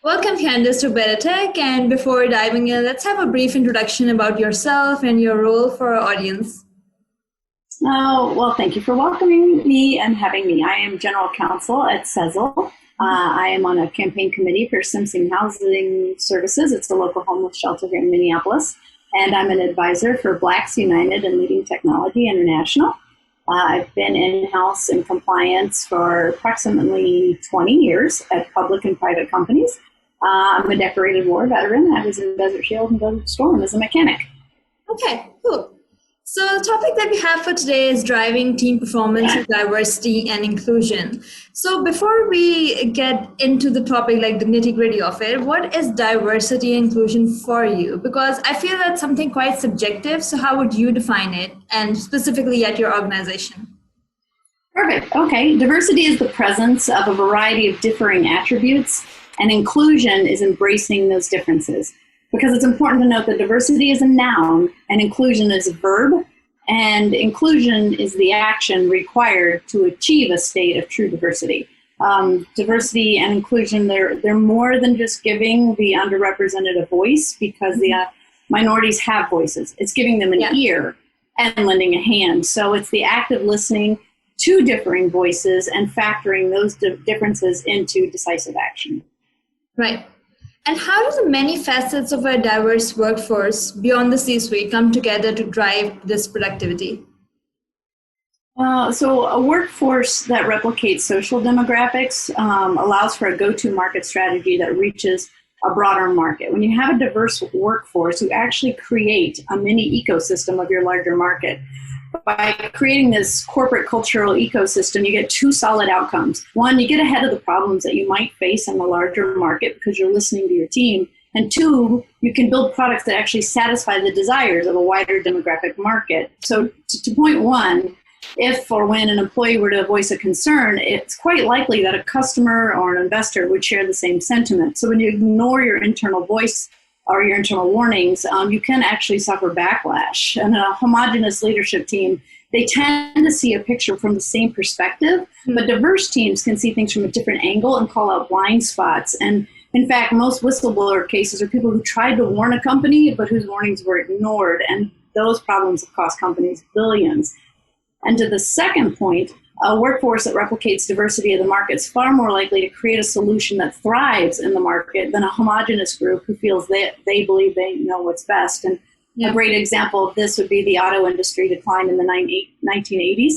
Welcome, Candice, to Better Tech. And before diving in, let's have a brief introduction about yourself and your role for our audience. Oh, well, thank you for welcoming me and having me. I am General Counsel at Sezzle. I am on a campaign committee for Simpson Housing Services. It's a local homeless shelter here in Minneapolis. And I'm an advisor for Blacks United and Leading Technology International. I've been in-house in compliance for approximately 20 years at public and private companies. I'm a decorated war veteran. I was in Desert Shield and Desert Storm as a mechanic. Okay, cool. So the topic that we have for today is driving team performance with diversity and inclusion. So before we get into the topic, like the nitty-gritty of it, what is diversity and inclusion for you? Because I feel that's something quite subjective. So how would you define it, and specifically at your organization? Perfect. Okay. Diversity is the presence of a variety of differing attributes, and inclusion is embracing those differences. Because it's important to note that diversity is a noun and inclusion is a verb, and inclusion is the action required to achieve a state of true diversity. Diversity and inclusion, they're more than just giving the underrepresented a voice, because the minorities have voices. It's giving them an ear and lending a hand. So it's the act of listening to differing voices and factoring those differences into decisive action. Right. And how do the many facets of a diverse workforce beyond the C-suite come together to drive this productivity? So a workforce that replicates social demographics allows for a go-to market strategy that reaches a broader market. When you have a diverse workforce, you actually create a mini ecosystem of your larger market. By creating this corporate cultural ecosystem, you get two solid outcomes. One, you get ahead of the problems that you might face in the larger market because you're listening to your team. And two, you can build products that actually satisfy the desires of a wider demographic market. So to point one, if or when an employee were to voice a concern, it's quite likely that a customer or an investor would share the same sentiment. So when you ignore your internal voice or your internal warnings, you can actually suffer backlash. And a homogenous leadership team, they tend to see a picture from the same perspective, but diverse teams can see things from a different angle and call out blind spots. And in fact, most whistleblower cases are people who tried to warn a company, but whose warnings were ignored. And those problems have cost companies billions. And to the second point, a workforce that replicates diversity of the market is far more likely to create a solution that thrives in the market than a homogenous group who feels that they believe they know what's best. And a great example of this would be the auto industry decline in the 1980s.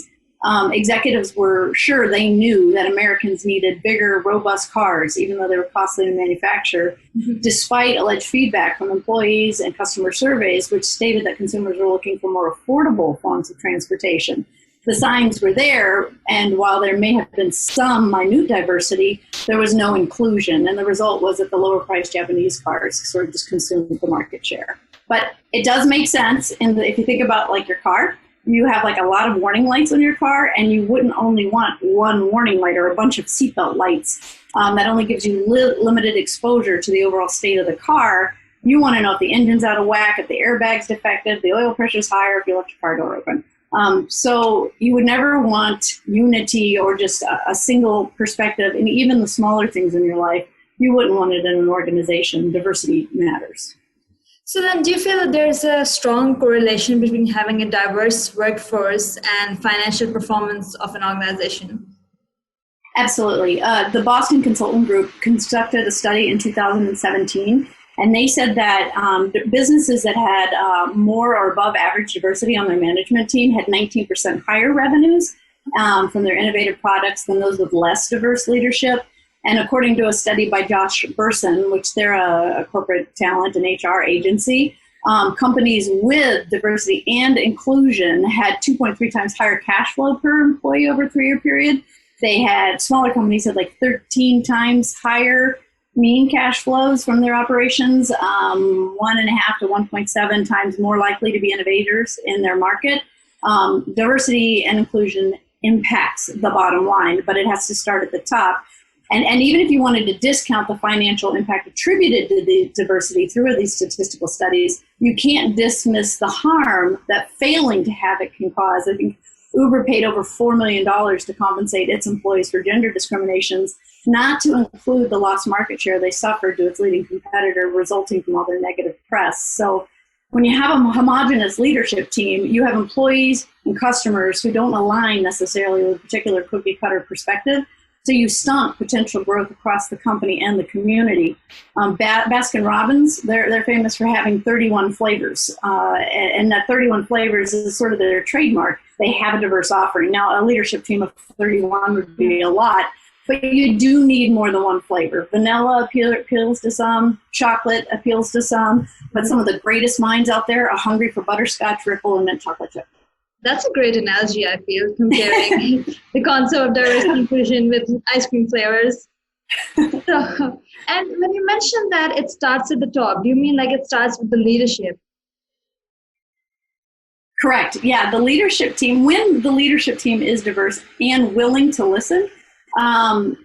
Executives were sure they knew that Americans needed bigger, robust cars, even though they were costly to manufacture, despite alleged feedback from employees and customer surveys, which stated that consumers were looking for more affordable forms of transportation. The signs were there, and while there may have been some minute diversity, there was no inclusion, and the result was that the lower-priced Japanese cars sort of just consumed the market share. But it does make sense, if you think about like your car, you have like a lot of warning lights on your car, and you wouldn't only want one warning light or a bunch of seatbelt lights. That only gives you limited exposure to the overall state of the car. You want to know if the engine's out of whack, if the airbag's defective, the oil pressure's higher, if you left your car door open. So you would never want unity or just a single perspective, and even the smaller things in your life, you wouldn't want it in an organization. Diversity matters. So then do you feel that there's a strong correlation between having a diverse workforce and financial performance of an organization? Absolutely. The Boston Consultant Group conducted a study in 2017, and they said that businesses that had more or above average diversity on their management team had 19% higher revenues from their innovative products than those with less diverse leadership. And according to a study by Josh Burson, which they're a corporate talent and HR agency, companies with diversity and inclusion had 2.3 times higher cash flow per employee over a 3-year period. They had, smaller companies had like 13 times higher mean cash flows from their operations, 1.5 to 1.7 times more likely to be innovators in their market. Diversity and inclusion impacts the bottom line, but it has to start at the top. And even if you wanted to discount the financial impact attributed to the diversity through these statistical studies, you can't dismiss the harm that failing to have it can cause. I think Uber paid over $4 million to compensate its employees for gender discriminations, not to include the lost market share they suffered to its leading competitor, resulting from all their negative press. So when you have a homogenous leadership team, you have employees and customers who don't align necessarily with a particular cookie cutter perspective. So you stunt potential growth across the company and the community. Baskin-Robbins, they're famous for having 31 flavors. And that 31 flavors is sort of their trademark. They have a diverse offering. Now, a leadership team of 31 would be a lot, but you do need more than one flavor. Vanilla appeals to some, chocolate appeals to some, but some of the greatest minds out there are hungry for butterscotch, trickle, and mint chocolate chip. That's a great analogy, I feel, comparing the concept of diversity and inclusion with ice cream flavors. So, and when you mentioned that it starts at the top, do you mean like it starts with the leadership? Correct. Yeah, the leadership team, when the leadership team is diverse and willing to listen,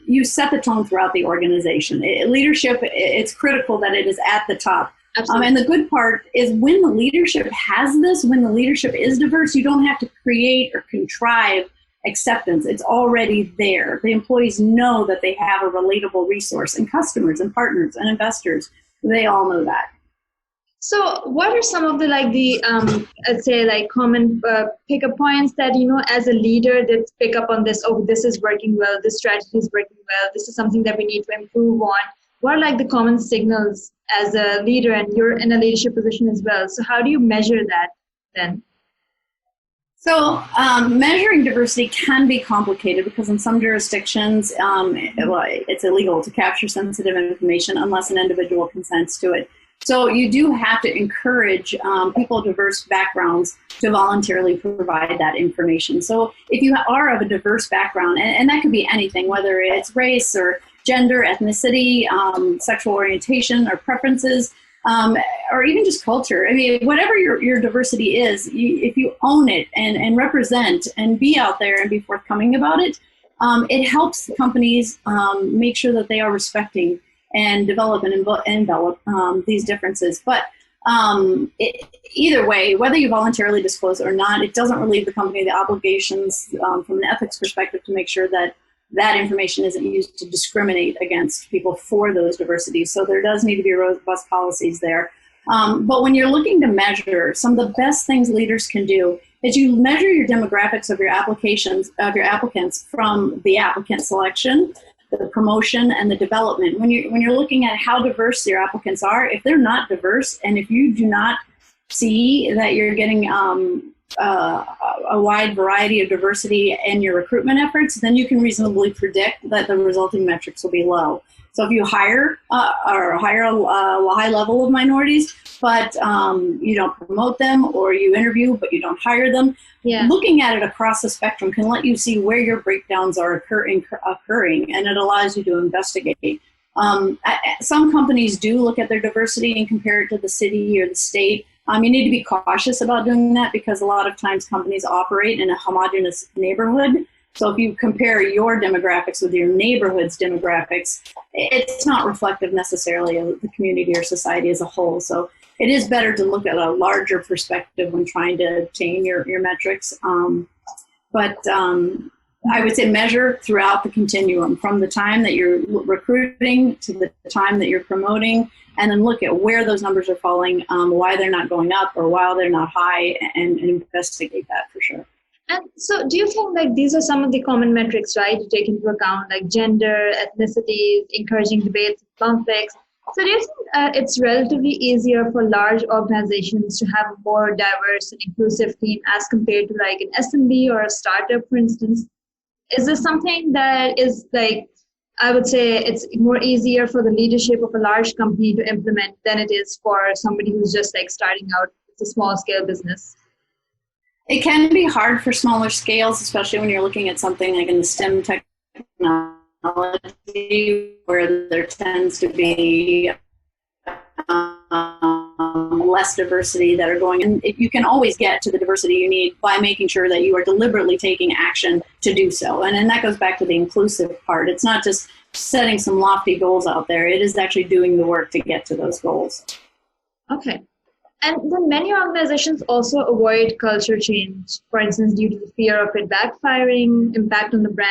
you set the tone throughout the organization. Leadership, it's critical that it is at the top. And the good part is when the leadership has this, when the leadership is diverse, you don't have to create or contrive acceptance. It's already there. The employees know that they have a relatable resource, and customers and partners and investors, they all know that. So what are some of the I'd say like common pickup points that, as a leader that pick up on this, oh, this is working well, this strategy is working well, this is something that we need to improve on? What are like the common signals as a leader, and you're in a leadership position as well? So how do you measure that then? So measuring diversity can be complicated because in some jurisdictions, it's illegal to capture sensitive information unless an individual consents to it. So you do have to encourage people of diverse backgrounds to voluntarily provide that information. So if you are of a diverse background, and that could be anything, whether it's race or gender, ethnicity, sexual orientation or preferences, or even just culture. I mean, whatever your diversity is, if you own it and represent and be out there and be forthcoming about it, it helps companies make sure that they are respecting and develop and envelop these differences. But either way, whether you voluntarily disclose it or not, it doesn't relieve the company the obligations from an ethics perspective to make sure that that information isn't used to discriminate against people for those diversities. So there does need to be robust policies there. But when you're looking to measure, some of the best things leaders can do is you measure your demographics of your applicants from the applicant selection, the promotion, and the development. When you're looking at how diverse your applicants are, if they're not diverse, and if you do not see that you're getting a wide variety of diversity in your recruitment efforts, then you can reasonably predict that the resulting metrics will be low. So if you hire a high level of minorities, but you don't promote them, or you interview but you don't hire them, looking at it across the spectrum can let you see where your breakdowns are occurring, and it allows you to investigate. Some companies do look at their diversity and compare it to the city or the state. You need to be cautious about doing that because a lot of times companies operate in a homogeneous neighborhood. So if you compare your demographics with your neighborhood's demographics, it's not reflective necessarily of the community or society as a whole. So it is better to look at a larger perspective when trying to obtain your metrics. But I would say measure throughout the continuum, from the time that you're recruiting to the time that you're promoting, and then look at where those numbers are falling, why they're not going up or why they're not high, and investigate that for sure. And so do you think like these are some of the common metrics, right, to take into account, like gender, ethnicity, encouraging debates, conflicts? So do you think it's relatively easier for large organizations to have a more diverse and inclusive team as compared to like an SMB or a startup, for instance? Is this something that is like, I would say it's more easier for the leadership of a large company to implement than it is for somebody who's just like starting out with a small scale business? It can be hard for smaller scales, especially when you're looking at something like in the STEM technology, where there tends to be less diversity that are going in. You can always get to the diversity you need by making sure that you are deliberately taking action to do so. And then that goes back to the inclusive part. It's not just setting some lofty goals out there. It is actually doing the work to get to those goals. Okay. And then many organizations also avoid culture change, for instance, due to the fear of it backfiring, impact on the brand,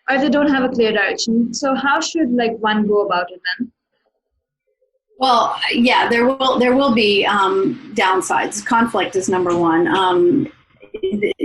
or they don't have a clear direction. So how should like one go about it then? Well, yeah, there will be downsides. Conflict is number one.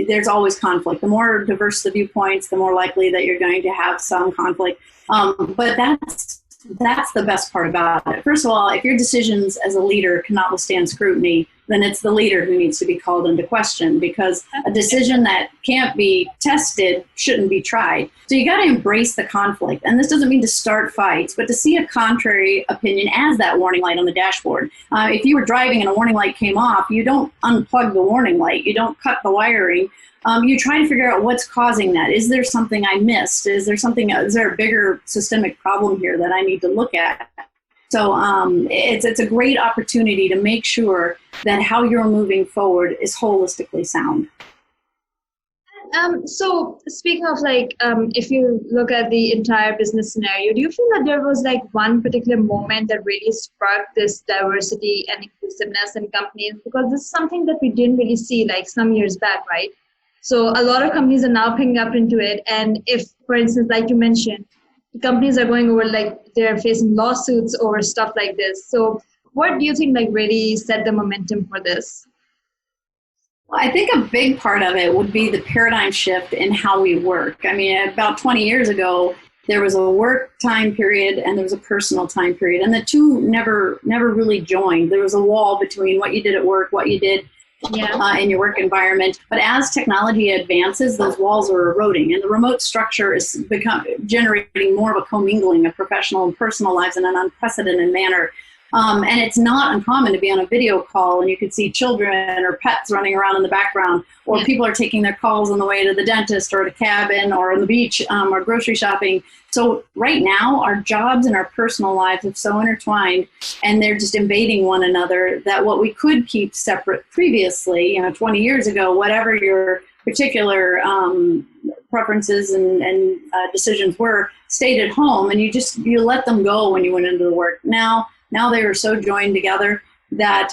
There's always conflict. The more diverse the viewpoints, the more likely that you're going to have some conflict. But that's the best part about it. First of all, if your decisions as a leader cannot withstand scrutiny, then it's the leader who needs to be called into question, because a decision that can't be tested shouldn't be tried. So you got to embrace the conflict. And this doesn't mean to start fights, but to see a contrary opinion as that warning light on the dashboard. If you were driving and a warning light came off, you don't unplug the warning light. You don't cut the wiring. You try to figure out what's causing that. Is there something I missed? Is there a bigger systemic problem here that I need to look at? So it's a great opportunity to make sure that how you're moving forward is holistically sound. So speaking of like, if you look at the entire business scenario, do you feel that there was like one particular moment that really sparked this diversity and inclusiveness in companies? Because this is something that we didn't really see like some years back, right? So a lot of companies are now picking up into it. And if, for instance, like you mentioned, companies are going over like they're facing lawsuits over stuff like this. So what do you think like really set the momentum for this? Well, I think a big part of it would be the paradigm shift in how we work. I mean, about 20 years ago, there was a work time period and there was a personal time period, and the two never really joined. There was a wall between what you did at work, what you did in your work environment. But as technology advances, those walls are eroding, and the remote structure is generating more of a commingling of professional and personal lives in an unprecedented manner. And it's not uncommon to be on a video call and you could see children or pets running around in the background, or people are taking their calls on the way to the dentist or to cabin or on the beach or grocery shopping. So right now, our jobs and our personal lives are so intertwined, and they're just invading one another, that what we could keep separate previously, 20 years ago, whatever your particular preferences and decisions were, stayed at home, and you let them go when you went into the work. Now they are so joined together that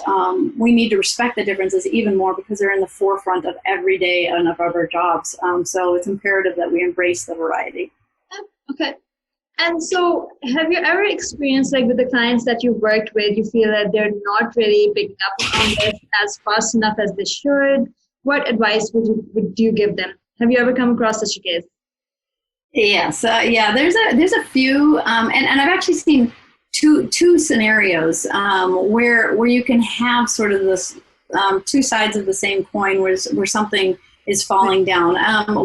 we need to respect the differences even more, because they're in the forefront of every day and of our jobs. So it's imperative that we embrace the variety. Okay. And so have you ever experienced, like with the clients that you worked with, you feel that they're not really picking up on this as fast enough as they should? What advice would you give them? Have you ever come across such a case? Yes. There's a few, and I've actually seen two scenarios where you can have sort of this two sides of the same coin where something is falling down.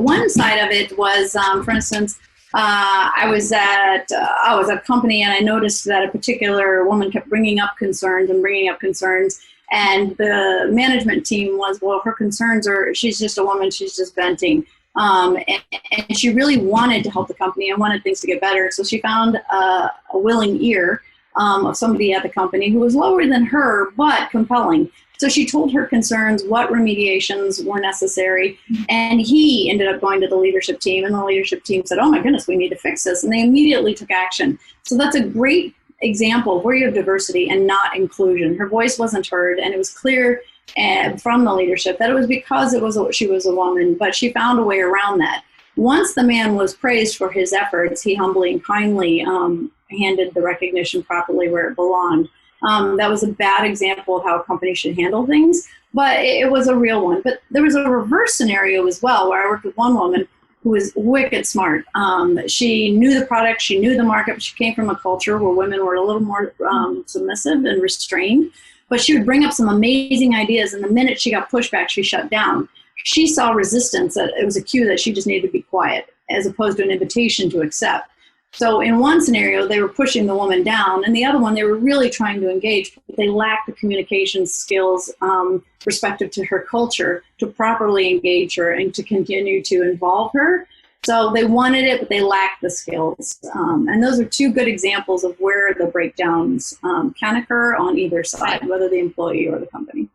One side of it was, for instance, I was at a company, and I noticed that a particular woman kept bringing up concerns, and the management team was, well, her concerns are, she's just a woman, she's just venting. And she really wanted to help the company and wanted things to get better. So she found a willing ear of somebody at the company who was lower than her, but compelling. So she told her concerns, what remediations were necessary, and he ended up going to the leadership team, and the leadership team said, oh my goodness, we need to fix this. And they immediately took action. So that's a great example of where you have diversity and not inclusion. Her voice wasn't heard, and it was clear from the leadership that it was because she was a woman, but she found a way around that. Once the man was praised for his efforts, he humbly and kindly handed the recognition properly where it belonged. That was a bad example of how a company should handle things, but it was a real one. But there was a reverse scenario as well, where I worked with one woman who was wicked smart. She knew the product, she knew the market, but she came from a culture where women were a little more submissive and restrained. But she would bring up some amazing ideas, and the minute she got pushback, she shut down. She saw resistance, that it was a cue that she just needed to be quiet, as opposed to an invitation to accept. So in one scenario, they were pushing the woman down, and the other one, they were really trying to engage, but they lacked the communication skills respective to her culture to properly engage her and to continue to involve her. So they wanted it, but they lacked the skills. And those are two good examples of where the breakdowns can occur on either side, whether the employee or the company.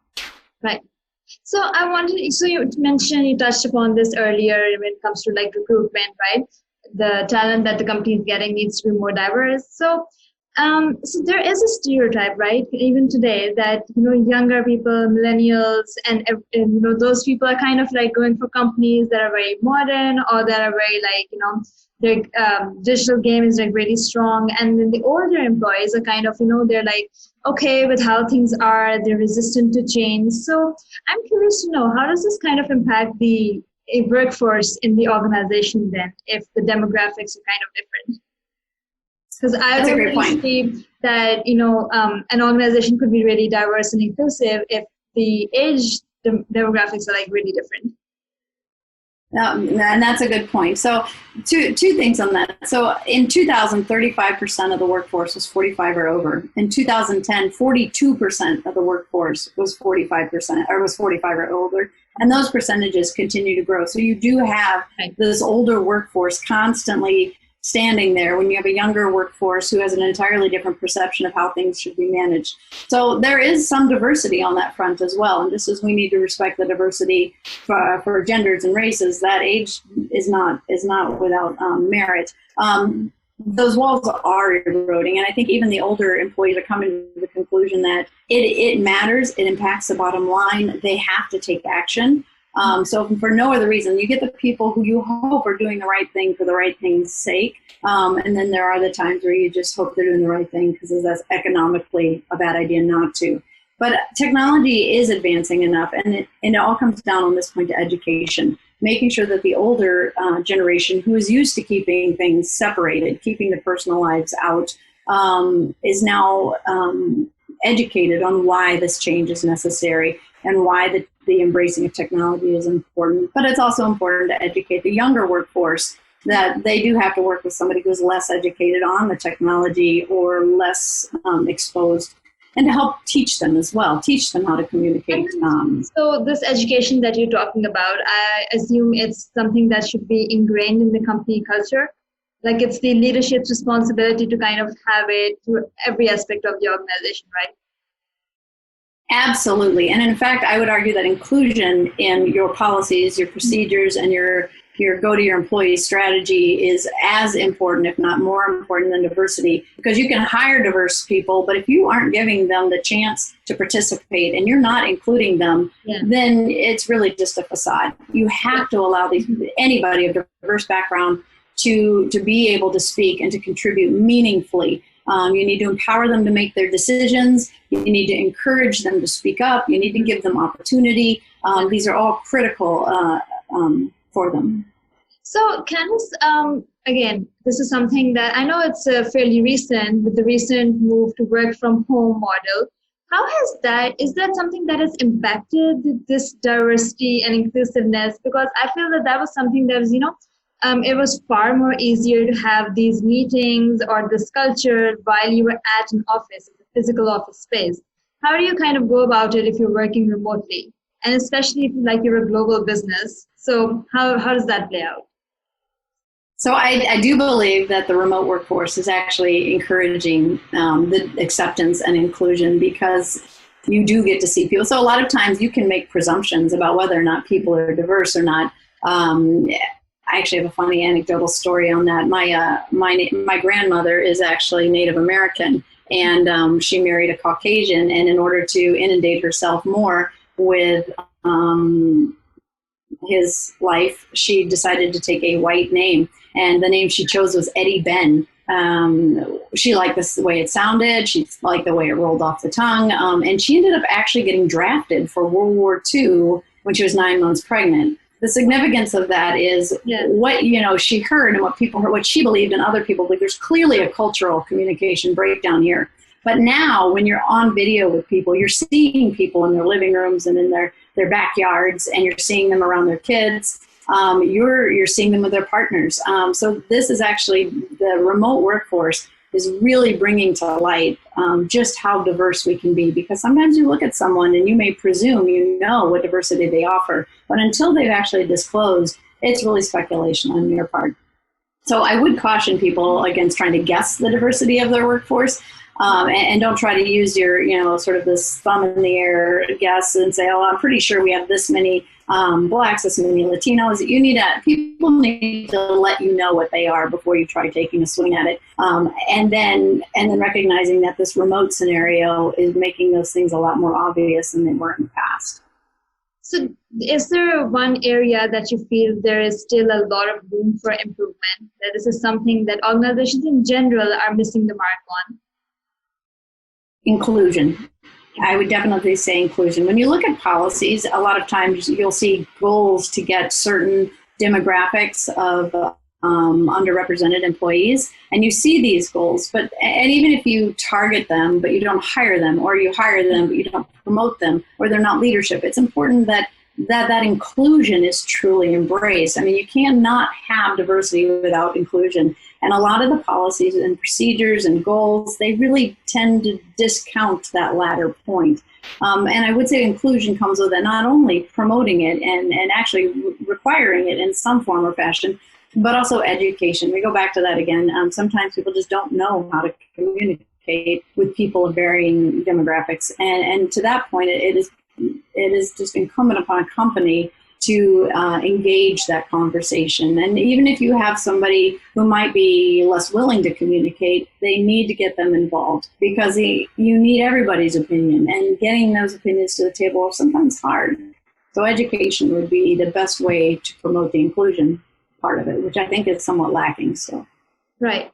Right. So you mentioned, you touched upon this earlier when it comes to like recruitment, right? The talent that the company is getting needs to be more diverse. So So there is a stereotype, right? Even today, that younger people, millennials, and those people are kind of like going for companies that are very modern or that are very like their digital game is like really strong, and then the older employees are kind of they're like okay with how things are, they're resistant to change. So I'm curious to know, how does this kind of impact the workforce in the organization then, if the demographics are kind of different? Because I That's a don't great really point. see that an organization could be really diverse and inclusive if the age demographics are like really different. And that's a good point. So two things on that. So in 2000, 35% of the workforce was 45 or over. In 2010, 42% of the workforce was 45% or was 45 or older. And those percentages continue to grow. So you do have this older workforce constantly standing there when you have a younger workforce who has an entirely different perception of how things should be managed. So there is some diversity on that front as well. And just as we need to respect the diversity for genders and races, that age is not without merit. Those walls are eroding. And I think even the older employees are coming to the conclusion that it matters. It impacts the bottom line. They have to take action. So for no other reason, you get the people who you hope are doing the right thing for the right thing's sake. And then there are the times where you just hope they're doing the right thing because that's economically a bad idea not to. But technology is advancing enough, and it all comes down on this point to education, making sure that the older generation who is used to keeping things separated, keeping the personal lives out, is now educated on why this change is necessary and why the embracing of technology is important. But it's also important to educate the younger workforce that they do have to work with somebody who's less educated on the technology or less exposed, and to help teach them as well, teach them how to communicate. So this education that you're talking about, I assume it's something that should be ingrained in the company culture. Like it's the leadership's responsibility to kind of have it through every aspect of the organization, right? Absolutely. And in fact, I would argue that inclusion in your policies, your procedures, and your go to your employee strategy is as important, if not more important, than diversity, because you can hire diverse people, but if you aren't giving them the chance to participate and you're not including them, then it's really just a facade. You have to allow anybody of diverse background to be able to speak and to contribute meaningfully. You need to empower them to make their decisions. You need to encourage them to speak up. You need to give them opportunity. These are all critical for them. So Candice, again, this is something that I know it's fairly recent with the recent move to work from home model. How is that something that has impacted this diversity and inclusiveness? Because I feel that was something that was, it was far more easier to have these meetings or this culture while you were at an office, a physical office space. How do you kind of go about it if you're working remotely? And especially if you're a global business. So how does that play out? So I do believe that the remote workforce is actually encouraging the acceptance and inclusion, because you do get to see people. So a lot of times you can make presumptions about whether or not people are diverse or not. I actually have a funny anecdotal story on that. My grandmother is actually Native American, and she married a Caucasian, and in order to inundate herself more with his life, she decided to take a white name, and the name she chose was Eddie Ben. She liked the way it sounded. She liked the way it rolled off the tongue, and she ended up actually getting drafted for World War II when she was 9 months pregnant. The significance of that is what she heard and what people heard, what she believed and other people believed. There's clearly a cultural communication breakdown here. But now when you're on video with people, you're seeing people in their living rooms and in their backyards, and you're seeing them around their kids. You're seeing them with their partners. So this is actually, the remote workforce is really bringing to light just how diverse we can be, because sometimes you look at someone and you may presume you know what diversity they offer, but until they've actually disclosed, it's really speculation on your part. So I would caution people against trying to guess the diversity of their workforce. And don't try to use your, sort of this thumb in the air guess and say, oh, I'm pretty sure we have this many Blacks, this many Latinos. People need to let you know what they are before you try taking a swing at it. And then recognizing that this remote scenario is making those things a lot more obvious than they were in the past. So is there one area that you feel there is still a lot of room for improvement, that this is something that organizations in general are missing the mark on? Inclusion. I would definitely say inclusion. When you look at policies, a lot of times you'll see goals to get certain demographics of underrepresented employees, and you see these goals, and even if you target them, but you don't hire them, or you hire them, but you don't promote them, or they're not leadership, it's important that inclusion is truly embraced. I mean, you cannot have diversity without inclusion. And a lot of the policies and procedures and goals, they really tend to discount that latter point. And I would say inclusion comes with it, not only promoting it and actually requiring it in some form or fashion, but also education. We go back to that again. Sometimes people just don't know how to communicate with people of varying demographics. And to that point, it is just incumbent upon a company to engage that conversation. And even if you have somebody who might be less willing to communicate, they need to get them involved, because you need everybody's opinion, and getting those opinions to the table is sometimes hard. So education would be the best way to promote the inclusion part of it, which I think is somewhat lacking still. Right.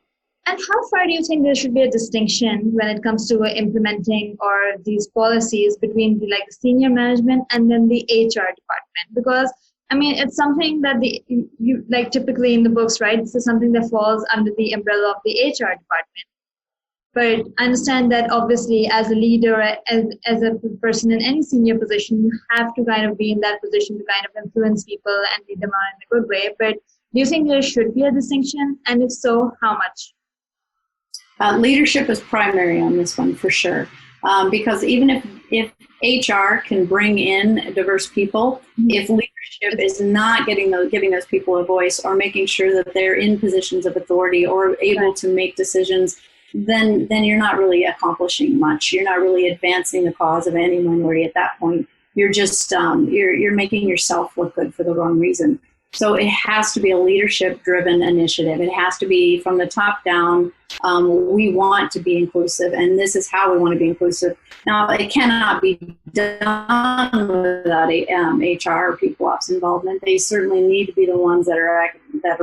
And how far do you think there should be a distinction when it comes to implementing or these policies between the senior management and then the HR department? Because I mean, it's something that you typically in the books, right? This is something that falls under the umbrella of the HR department. But I understand that obviously as a leader, as a person in any senior position, you have to kind of be in that position to kind of influence people and lead them on in a good way. But do you think there should be a distinction? And if so, how much? Leadership is primary on this one for sure, because even if HR can bring in diverse people, if leadership is not giving those people a voice or making sure that they're in positions of authority or able to make decisions, then you're not really accomplishing much. You're not really advancing the cause of any minority at that point. You're just you're making yourself look good for the wrong reason. So it has to be a leadership-driven initiative. It has to be from the top down. We want to be inclusive, and this is how we want to be inclusive. Now, it cannot be done without HR or people ops involvement. They certainly need to be the ones that are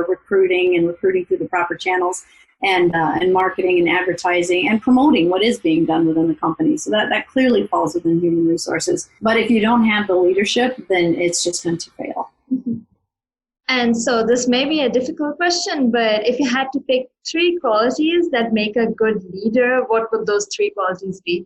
recruiting through the proper channels, and marketing and advertising and promoting what is being done within the company. So that clearly falls within human resources. But if you don't have the leadership, then it's just going to fail. Mm-hmm. And so this may be a difficult question, but if you had to pick 3 qualities that make a good leader, what would those 3 qualities be?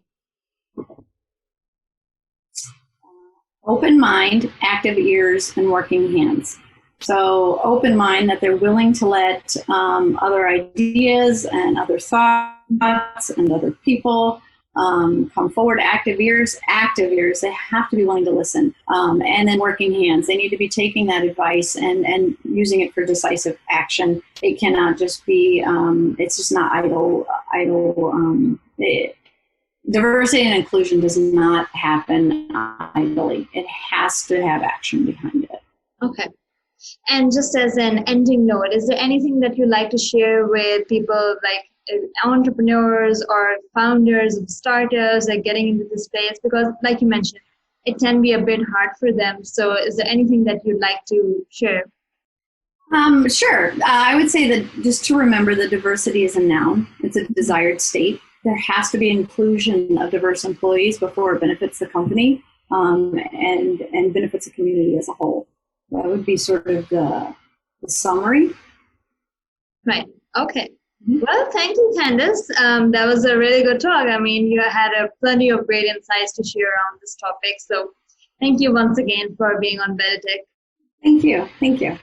Open mind, active ears, and working hands. So open mind, that they're willing to let other ideas and other thoughts and other people come forward. Active ears, they have to be willing to listen. And then working hands, they need to be taking that advice and using it for decisive action. It cannot just be, it's just not idle. Diversity and inclusion does not happen idly. It has to have action behind it. Okay. And just as an ending note, is there anything that you'd like to share with people entrepreneurs or founders of startups getting into this space? Because like you mentioned, it can be a bit hard for them. So is there anything that you'd like to share? Sure. I would say that just to remember that diversity is a noun. It's a desired state. There has to be inclusion of diverse employees before it benefits the company and benefits the community as a whole. That would be sort of the summary. Right. Okay. Well, thank you, Candice. That was a really good talk. I mean, you had plenty of great insights to share on this topic. So thank you once again for being on Benedict. Thank you. Thank you.